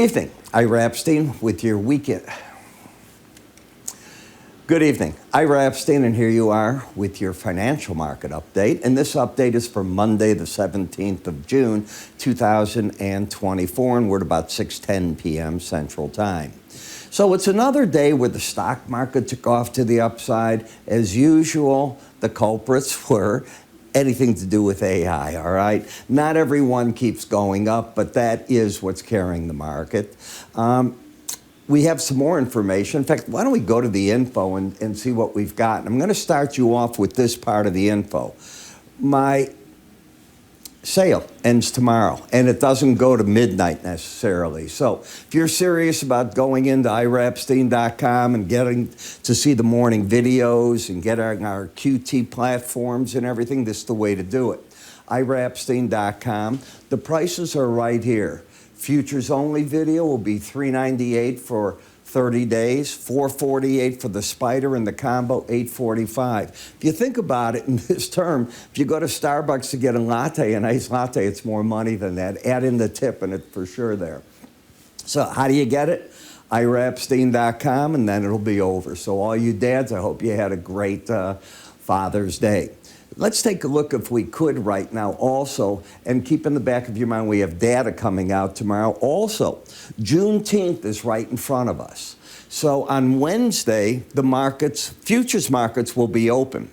Good evening. Ira Epstein with your weekend. Good evening. Ira Epstein, and here you are with your financial market update. And this update is for Monday, the 17th of June, 2024, and we're at about 6:10 p.m. Central Time. So it's another day where the stock market took off to the upside. As usual, the culprits were anything to do with AI, all right? Not everyone keeps going up, but that is what's carrying the market. We have some more information. In fact, why don't we go to the info and see what we've got? I'm going to start you off with this part of the info. My sale ends tomorrow, and it doesn't go to midnight necessarily. So if you're serious about going into iraepstein.com and getting to see the morning videos and getting our QT platforms and everything, this is the way to do it. iraepstein.com. The prices are right here. Futures only video will be $398 for 30 days, $448 for the spider and the combo, $845. If you think about it in this term, if you go to Starbucks to get a latte, an iced latte, it's more money than that. Add in the tip and it's for sure there. So how do you get it? iraepstein.com, and then it'll be over. So all you dads, I hope you had a great Father's Day. Let's take a look, if we could, right now also, and keep in the back of your mind, we have data coming out tomorrow. Also, Juneteenth is right in front of us. So on Wednesday, the markets, futures markets will be open.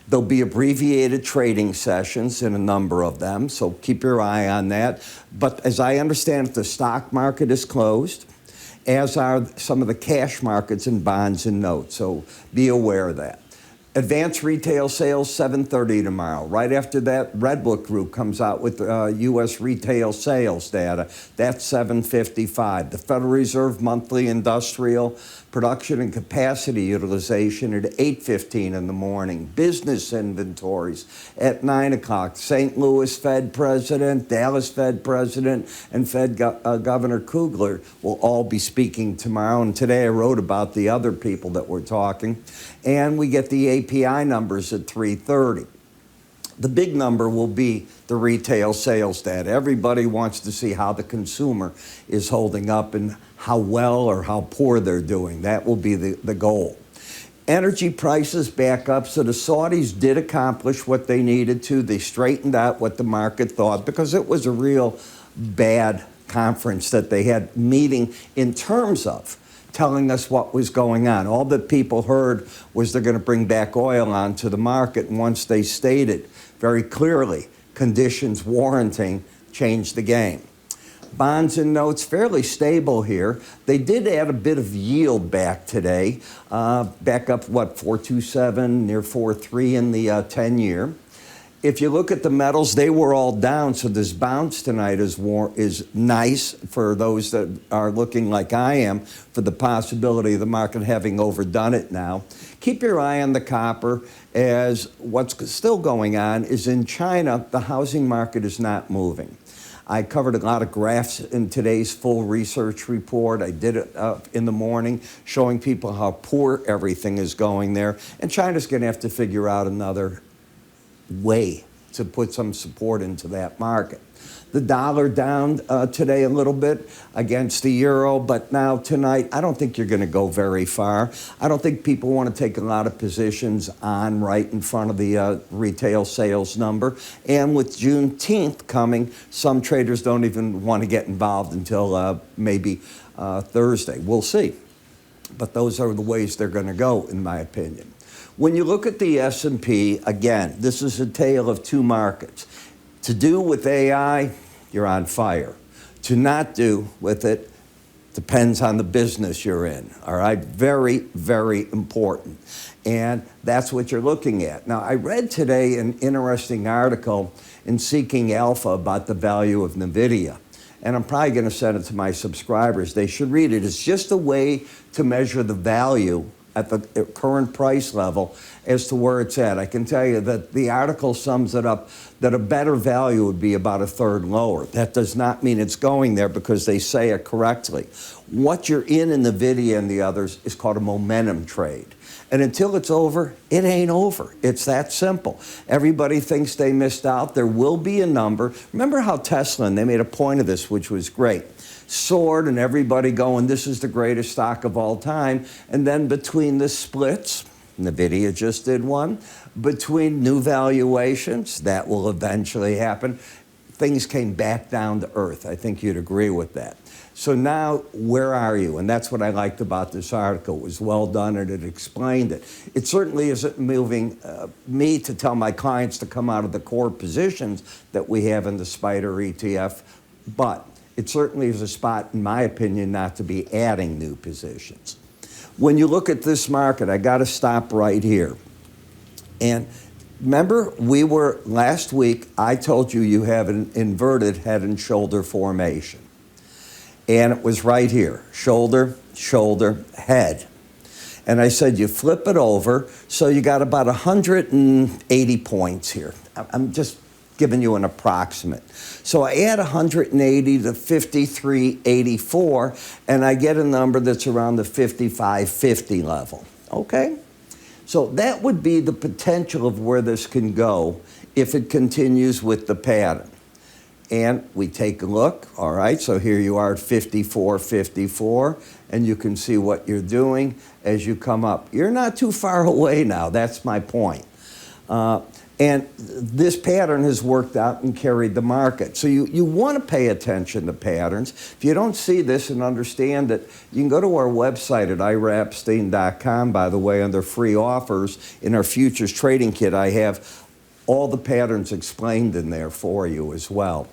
There'll be abbreviated trading sessions in a number of them, so keep your eye on that. But as I understand it, the stock market is closed, as are some of the cash markets and bonds and notes, so be aware of that. Advanced retail sales, 7:30 tomorrow. Right after that, Redbook Group comes out with U.S. retail sales data. That's 7:55. The Federal Reserve monthly industrial production and capacity utilization at 8:15 in the morning. Business inventories at 9 o'clock. St. Louis Fed President, Dallas Fed President, and Fed Governor Kugler will all be speaking tomorrow. And today I wrote about the other people that were talking. And we get the API numbers at 3:30. The big number will be the retail sales data. Everybody wants to see how the consumer is holding up and how well or how poor they're doing. That will be the goal. Energy prices back up. So the Saudis did accomplish what they needed to. They straightened out what the market thought, because it was a real bad conference that they had, meeting in terms of telling us what was going on. All that people heard was they're going to bring back oil onto the market, and once they stated very clearly conditions warranting, change the game. Bonds and notes fairly stable here. They did add a bit of yield back today, back up, 427, near 4.3 in the 10-year. If you look at the metals, they were all down, so this bounce tonight is nice for those that are looking like I am for the possibility of the market having overdone it now. Keep your eye on the copper, as what's still going on is in China, the housing market is not moving. I covered a lot of graphs in today's full research report. I did it in the morning, showing people how poor everything is going there, and China's going to have to figure out another way to put some support into that market. The dollar down today a little bit against the euro, but now tonight, I don't think you're going to go very far. I don't think people want to take a lot of positions on right in front of the retail sales number. And with Juneteenth coming, some traders don't even want to get involved until maybe Thursday. We'll see. But those are the ways they're going to go, in my opinion. When you look at the S&P, again, this is a tale of two markets. To do with AI, you're on fire. To not do with it depends on the business you're in, all right? Very, very important. And that's what you're looking at. Now, I read today an interesting article in Seeking Alpha about the value of NVIDIA. And I'm probably going to send it to my subscribers. They should read it. It's just a way to measure the value at the current price level as to where it's at. I can tell you that the article sums it up that a better value would be about a third lower. That does not mean it's going there, because they say it correctly. What you're in NVIDIA and the others is called a momentum trade. And until it's over, it ain't over. It's that simple. Everybody thinks they missed out. There will be a number. Remember how Tesla, and they made a point of this, which was great. soared and everybody going, this is the greatest stock of all time. And then between the splits, NVIDIA just did one, between new valuations, that will eventually happen, things came back down to earth. I think you'd agree with that. So now, where are you? And that's what I liked about this article. It was well done and it explained it. It certainly isn't moving me to tell my clients to come out of the core positions that we have in the SPDR ETF, but it certainly is a spot, in my opinion, not to be adding new positions. When you look at this market, I got to stop right here. And remember, last week, I told you have an inverted head and shoulder formation. And it was right here, shoulder, shoulder, head. And I said, you flip it over, so you got about 180 points here. I'm just giving you an approximate. So I add 180 to 5384, and I get a number that's around the 5550 level, okay? So that would be the potential of where this can go if it continues with the pattern. And we take a look, all right, so here you are at 54.54, and you can see what you're doing as you come up. You're not too far away now, that's my point. And this pattern has worked out and carried the market. So you want to pay attention to patterns. If you don't see this and understand it, you can go to our website at iraepstein.com. By the way, under free offers in our futures trading kit, I have all the patterns explained in there for you as well.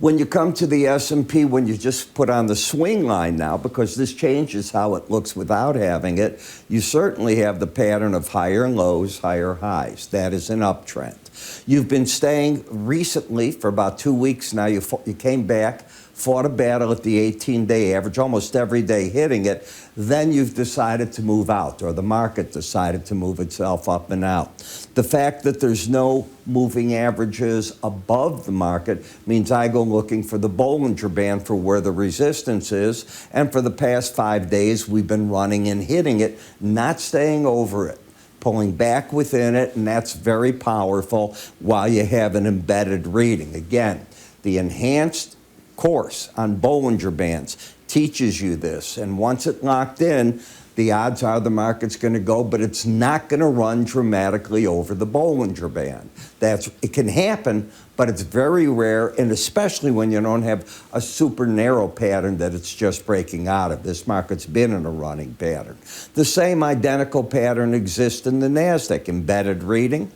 When you come to the S&P, when you just put on the swing line now, because this changes how it looks without having it, you certainly have the pattern of higher lows, higher highs. That is an uptrend. You've been staying recently for about 2 weeks now. You came back, fought a battle at the 18-day average, almost every day hitting it. Then you've decided to move out, or the market decided to move itself up and out. The fact that there's no moving averages above the market means I go looking for the Bollinger Band for where the resistance is. And for the past 5 days, we've been running and hitting it, not staying over it, pulling back within it, and that's very powerful while you have an embedded reading. Again, the enhanced course on Bollinger Bands teaches you this, and once it's locked in, the odds are the market's going to go, but it's not going to run dramatically over the Bollinger Band. It can happen, but it's very rare, and especially when you don't have a super narrow pattern that it's just breaking out of. This market's been in a running pattern. The same identical pattern exists in the NASDAQ. Embedded reading,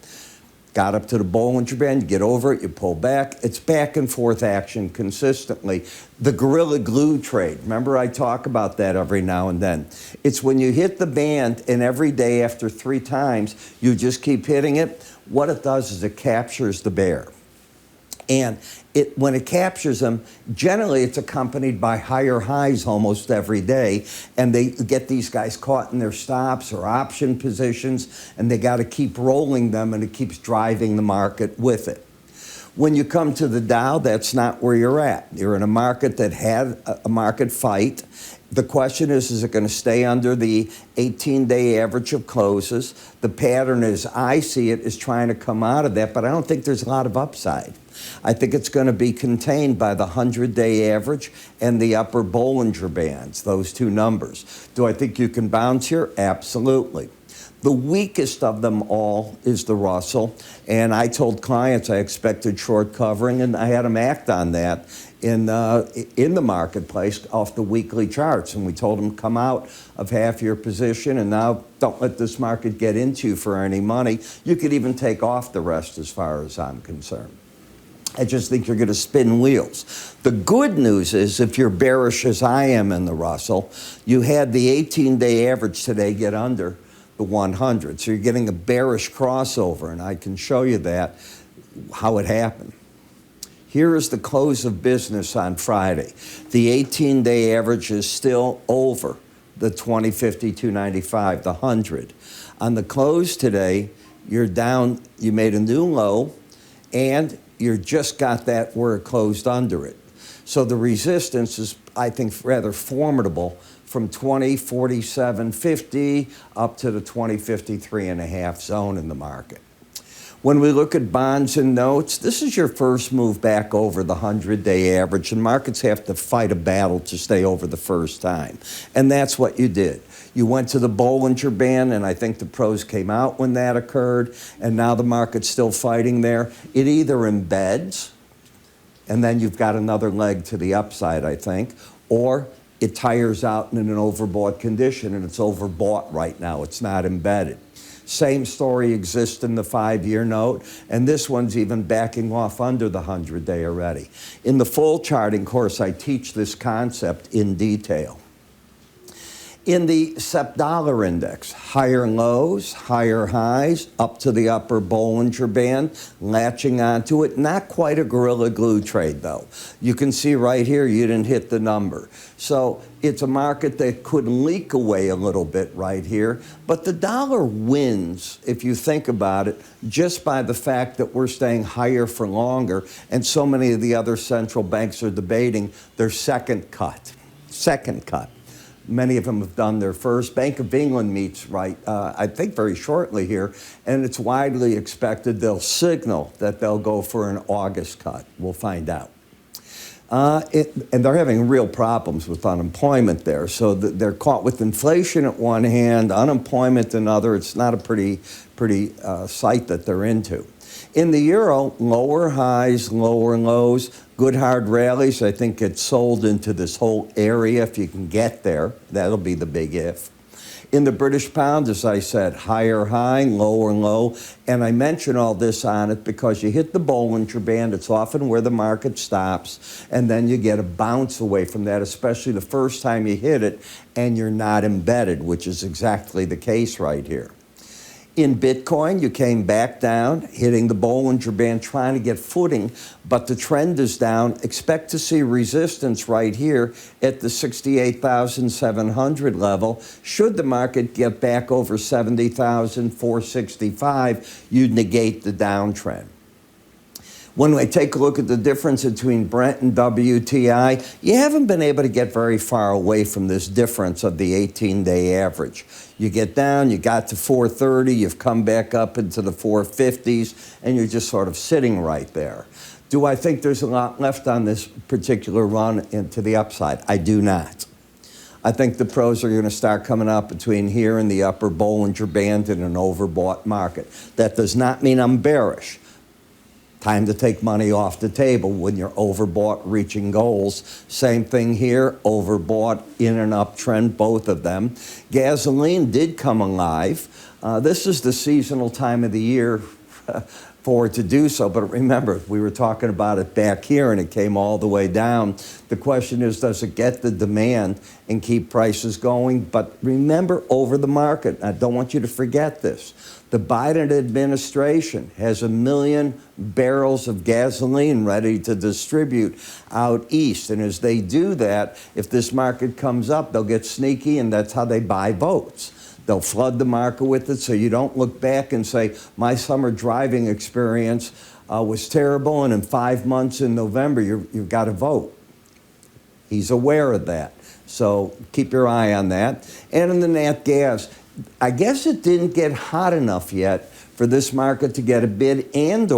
got up to the Bollinger Band, you get over it, you pull back. It's back and forth action consistently. The Gorilla Glue trade, remember I talk about that every now and then. It's when you hit the band and every day after 3 times, you just keep hitting it. What it does is it captures the bear. And when it captures them, generally it's accompanied by higher highs almost every day, and they get these guys caught in their stops or option positions, and they got to keep rolling them, and it keeps driving the market with it. When you come to the Dow, that's not where you're at. You're in a market that had a market fight. The question is it going to stay under the 18-day average of closes? The pattern, as I see it, is trying to come out of that, but I don't think there's a lot of upside. I think it's going to be contained by the 100-day average and the upper Bollinger Bands, those two numbers. Do I think you can bounce here? Absolutely. The weakest of them all is the Russell, and I told clients I expected short covering, and I had them act on that in the marketplace off the weekly charts, and we told them come out of half your position, and now don't let this market get into you for any money. You could even take off the rest as far as I'm concerned. I just think you're going to spin wheels. The good news is if you're bearish as I am in the Russell, you had the 18-day average today get under the 100. So you're getting a bearish crossover, and I can show you that, how it happened. Here is the close of business on Friday. The 18-day average is still over the 2050 295, the 100. On the close today, you're down, you made a new low, and you just got that where it closed under it. So the resistance is, I think, rather formidable from 2047.50 up to the 2053.5 zone in the market. When we look at bonds and notes, this is your first move back over the 100-day average, and markets have to fight a battle to stay over the first time. And that's what you did. You went to the Bollinger Band, and I think the pros came out when that occurred, and now the market's still fighting there. It either embeds, and then you've got another leg to the upside, I think, or it tires out in an overbought condition, and it's overbought right now. It's not embedded. Same story exists in the 5-year note, and this one's even backing off under the 100-day already. In the full charting course, I teach this concept in detail. In the SEP dollar index, higher lows, higher highs, up to the upper Bollinger Band, latching onto it. Not quite a gorilla glue trade, though. You can see right here, you didn't hit the number. So it's a market that could leak away a little bit right here. But the dollar wins, if you think about it, just by the fact that we're staying higher for longer, and so many of the other central banks are debating their second cut. Second cut. Many of them have done their first. Bank of England meets I think very shortly here, and it's widely expected they'll signal that they'll go for an August cut. We'll find out. And they're having real problems with unemployment there. So they're caught with inflation at one hand, unemployment another. It's not a pretty sight that they're into. In the euro, lower highs, lower lows, good hard rallies. I think it's sold into this whole area if you can get there. That'll be the big if. In the British pound, as I said, higher high, lower low. And I mention all this on it because you hit the Bollinger Band. It's often where the market stops. And then you get a bounce away from that, especially the first time you hit it and you're not embedded, which is exactly the case right here. In Bitcoin, you came back down, hitting the Bollinger Band, trying to get footing, but the trend is down. Expect to see resistance right here at the 68,700 level. Should the market get back over 70,465, you'd negate the downtrend. When we take a look at the difference between Brent and WTI, you haven't been able to get very far away from this difference of the 18-day average. You get down, you got to 430, you've come back up into the 450s, and you're just sort of sitting right there. Do I think there's a lot left on this particular run into the upside? I do not. I think the pros are going to start coming up between here and the upper Bollinger Band in an overbought market. That does not mean I'm bearish. Time to take money off the table when you're overbought reaching goals. Same thing here, overbought in an uptrend, both of them. Gasoline did come alive. This is the seasonal time of the year for it to do so, but remember, we were talking about it back here and it came all the way down. The question is, does it get the demand and keep prices going? But remember, over the market, I don't want you to forget this. The Biden administration has 1 million barrels of gasoline ready to distribute out east. And as they do that, if this market comes up, they'll get sneaky, and that's how they buy votes. They'll flood the market with it so you don't look back and say, my summer driving experience was terrible, and in 5 months in November, you've got to vote. He's aware of that. So keep your eye on that. And in the nat gas, I guess it didn't get hot enough yet for this market to get a bid, and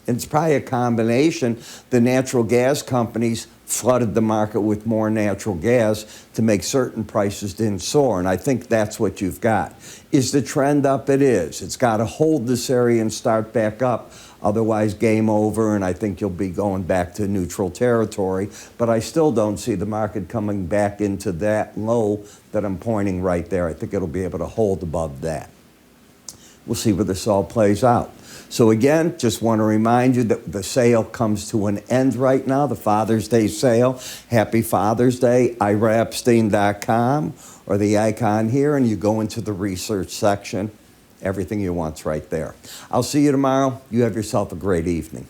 it's probably a combination, the natural gas companies flooded the market with more natural gas to make certain prices didn't soar. And I think that's what you've got. Is the trend up? It is. It's got to hold this area and start back up. Otherwise, game over, and I think you'll be going back to neutral territory. But I still don't see the market coming back into that low that I'm pointing right there. I think it'll be able to hold above that. We'll see where this all plays out. So again, just want to remind you that the sale comes to an end right now, the Father's Day sale. Happy Father's Day, IraEpstein.com, or the icon here, and you go into the research section. Everything you want's right there. I'll see you tomorrow. You have yourself a great evening.